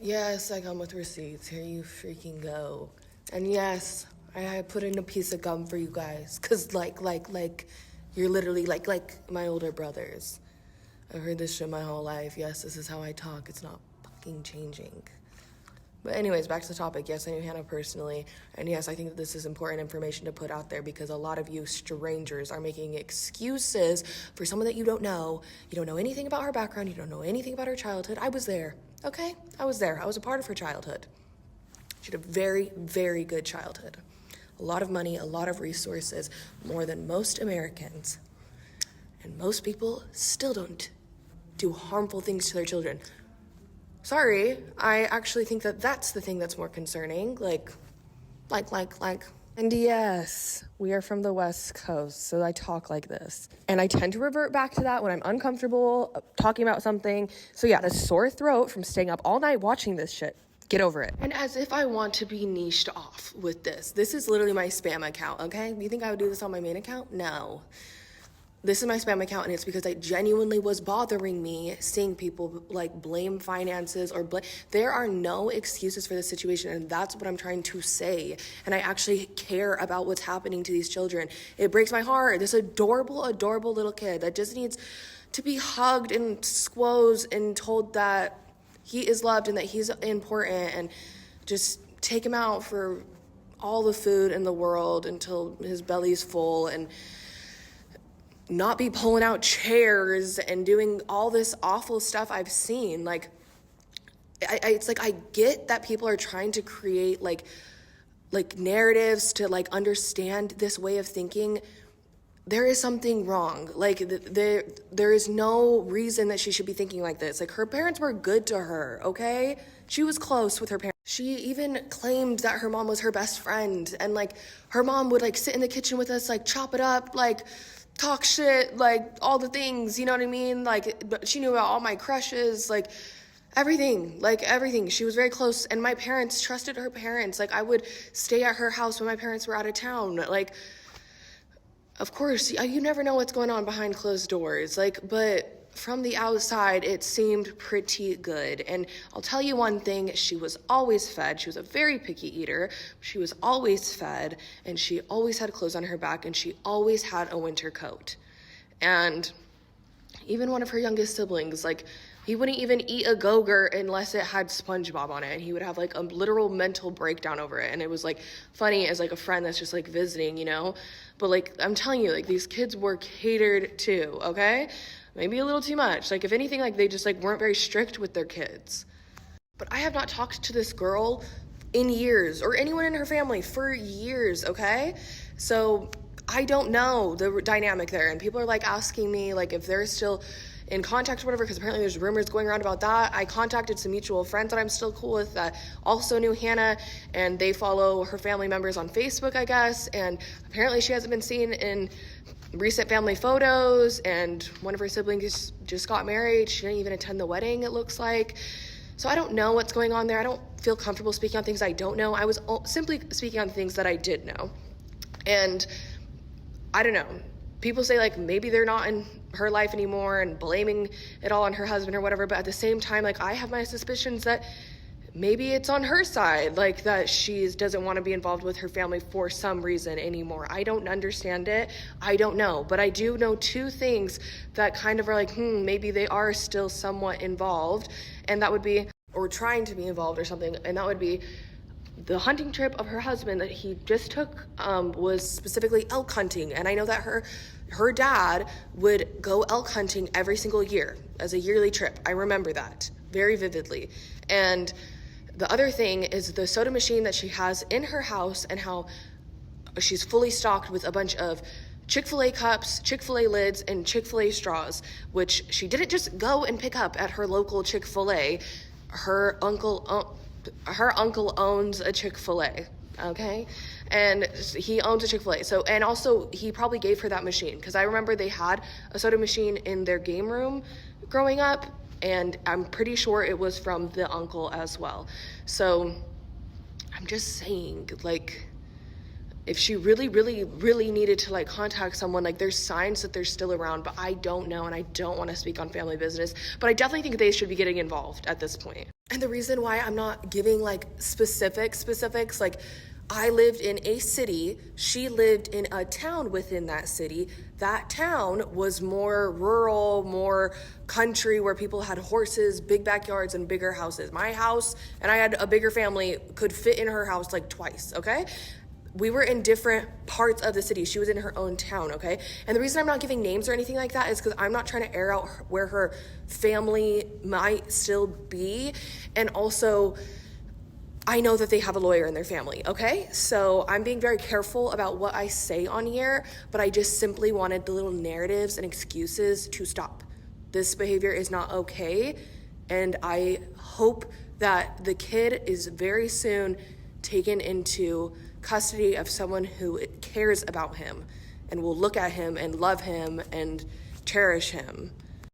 Yes, I come with receipts. Here you freaking go. And yes, I put in a piece of gum for you guys. Cause you're literally like my older brothers. I've heard this shit my whole life. Yes, this is how I talk. It's not fucking changing. But anyways, back to the topic. Yes, I knew Hannah personally. And yes, I think that this is important information to put out there because a lot of you strangers are making excuses for someone that you don't know. You don't know anything about her background. You don't know anything about her childhood. I was there, okay? I was there. I was a part of her childhood. She had a very, very good childhood. A lot of money, a lot of resources, more than most Americans. And most people still don't do harmful things to their children. Sorry, I actually think that that's the thing that's more concerning. And yes, we are from the West Coast, so I talk like this. And I tend to revert back to that when I'm uncomfortable talking about something. So yeah, the sore throat from staying up all night watching this shit. Get over it. And as if I want to be niched off with this. This is literally my spam account, okay? Do you think I would do this on my main account? No. This is my spam account, and it's because it genuinely was bothering me seeing people like blame finances or there are no excuses for this situation, and that's what I'm trying to say. And I actually care about what's happening to these children. It breaks my heart. This adorable, adorable little kid that just needs to be hugged and squozed and told that he is loved and that he's important, and just take him out for all the food in the world until his belly's full, and not be pulling out chairs and doing all this awful stuff I've seen. Like, it's like I get that people are trying to create like narratives to like understand this way of thinking. There is something wrong. Like there is no reason that she should be thinking like this. Like, her parents were good to her, okay? She was close with her parents. She even claimed that her mom was her best friend, and like her mom would like sit in the kitchen with us, like chop it up, like talk shit, like all the things, you know what I mean? Like, but she knew about all my crushes, like everything. She was very close, and my parents trusted her parents. Like, I would stay at her house when my parents were out of town. Like, of course, you never know what's going on behind closed doors. Like, but from the outside, it seemed pretty good. And I'll tell you one thing, she was always fed. She was a very picky eater. She was always fed, and she always had clothes on her back, and she always had a winter coat. And even one of her youngest siblings, like, he wouldn't even eat a Go-Gurt unless it had SpongeBob on it, and he would have like a literal mental breakdown over it. And it was like funny as like a friend that's just like visiting, you know? But like, I'm telling you, like, these kids were catered to, okay? Maybe a little too much. Like, if anything, like, they just like weren't very strict with their kids. But I have not talked to this girl in years, or anyone in her family for years, okay? So I don't know the dynamic there. And people are like asking me like if they're still in contact or whatever, because apparently there's rumors going around about that. I contacted some mutual friends that I'm still cool with that also knew Hannah, and they follow her family members on Facebook, I guess, and apparently she hasn't been seen in recent family photos, and one of her siblings just got married. She didn't even attend the wedding, it looks like. So I don't know what's going on there. I don't feel comfortable speaking on things I don't know. I was simply speaking on things that I did know. And I don't know. People say like maybe they're not in her life anymore and blaming it all on her husband or whatever, but at the same time, like, I have my suspicions that maybe it's on her side, like that she doesn't want to be involved with her family for some reason anymore. I don't understand it. I don't know. But I do know two things that kind of are like, maybe they are still somewhat involved, and that would be, or trying to be involved or something, and that would be the hunting trip of her husband that he just took was specifically elk hunting. And I know that her dad would go elk hunting every single year as a yearly trip. I remember that very vividly. And the other thing is the soda machine that she has in her house, and how she's fully stocked with a bunch of Chick-fil-A cups, Chick-fil-A lids, and Chick-fil-A straws, which she didn't just go and pick up at her local Chick-fil-A. Her uncle owns a Chick-fil-A, okay? And he owns a Chick-fil-A. So, and also he probably gave her that machine, because I remember they had a soda machine in their game room growing up, and I'm pretty sure it was from the uncle as well. So I'm just saying, like, If she really, really, really needed to like contact someone, like there's signs that they're still around, but I don't know, and I don't want to speak on family business, but I definitely think they should be getting involved at this point. And the reason why I'm not giving like specifics, like I lived in a city, she lived in a town within that city. That town was more rural, more country, where people had horses, big backyards, and bigger houses. My house, and I had a bigger family, could fit in her house like twice, okay? We were in different parts of the city. She was in her own town, okay? And the reason I'm not giving names or anything like that is because I'm not trying to air out where her family might still be. And also, I know that they have a lawyer in their family, okay? So I'm being very careful about what I say on here, but I just simply wanted the little narratives and excuses to stop. This behavior is not okay, and I hope that the kid is very soon taken into custody of someone who cares about him and will look at him and love him and cherish him.